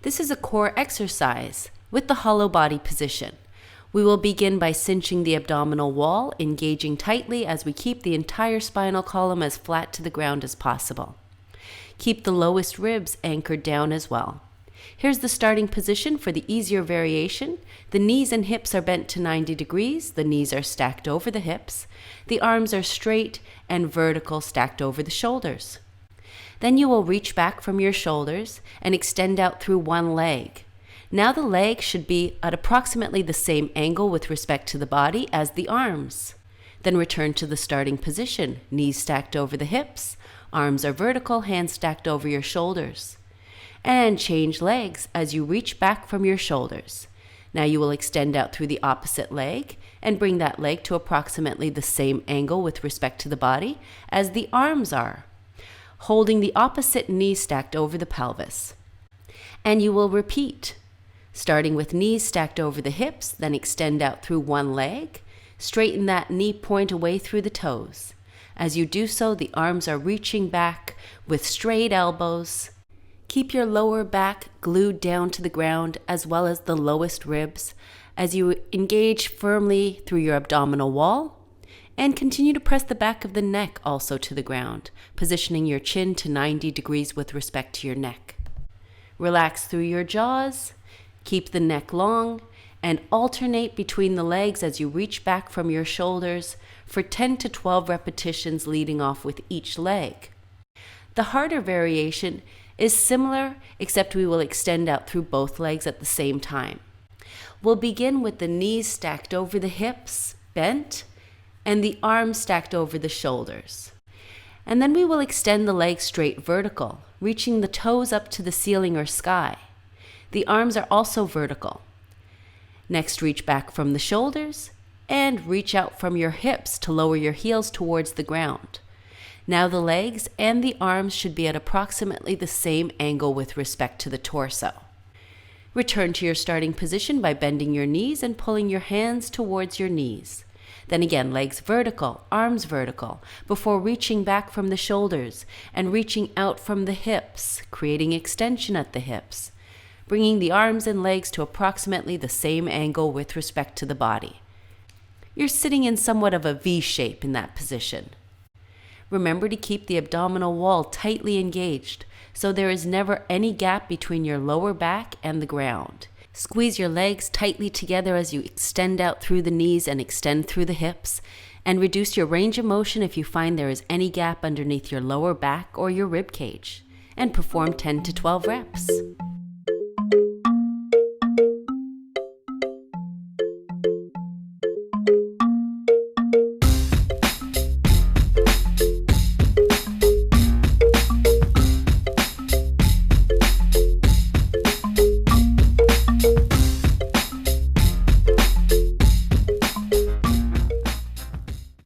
This is a core exercise with the hollow body position. We will begin by cinching the abdominal wall, engaging tightly as we keep the entire spinal column as flat to the ground as possible. Keep the lowest ribs anchored down as well. Here's the starting position for the easier variation. The knees and hips are bent to 90 degrees. The knees are stacked over the hips. The arms are straight and vertical, stacked over the shoulders. Then you will reach back from your shoulders and extend out through one leg. Now the leg should be at approximately the same angle with respect to the body as the arms. Then return to the starting position. Knees stacked over the hips. Arms are vertical, hands stacked over your shoulders. And change legs as you reach back from your shoulders. Now you will extend out through the opposite leg and bring that leg to approximately the same angle with respect to the body as the arms are, holding the opposite knee stacked over the pelvis. And you will repeat, starting with knees stacked over the hips, then extend out through one leg, straighten that knee point away through the toes. As you do so, the arms are reaching back with straight elbows. Keep your lower back glued down to the ground as well as the lowest ribs as you engage firmly through your abdominal wall, and continue to press the back of the neck also to the ground, positioning your chin to 90 degrees with respect to your neck. Relax through your jaws, keep the neck long, and alternate between the legs as you reach back from your shoulders for 10 to 12 repetitions leading off with each leg. The harder variation is similar, except we will extend out through both legs at the same time. We'll begin with the knees stacked over the hips, bent, and the arms stacked over the shoulders. And then we will extend the legs straight vertical, reaching the toes up to the ceiling or sky. The arms are also vertical. Next, reach back from the shoulders and reach out from your hips to lower your heels towards the ground. Now the legs and the arms should be at approximately the same angle with respect to the torso. Return to your starting position by bending your knees and pulling your hands towards your knees. Then again, legs vertical, arms vertical, before reaching back from the shoulders and reaching out from the hips, creating extension at the hips, bringing the arms and legs to approximately the same angle with respect to the body. You're sitting in somewhat of a V shape in that position. Remember to keep the abdominal wall tightly engaged so there is never any gap between your lower back and the ground. Squeeze your legs tightly together as you extend out through the knees and extend through the hips, and reduce your range of motion if you find there is any gap underneath your lower back or your rib cage, and perform 10 to 12 reps.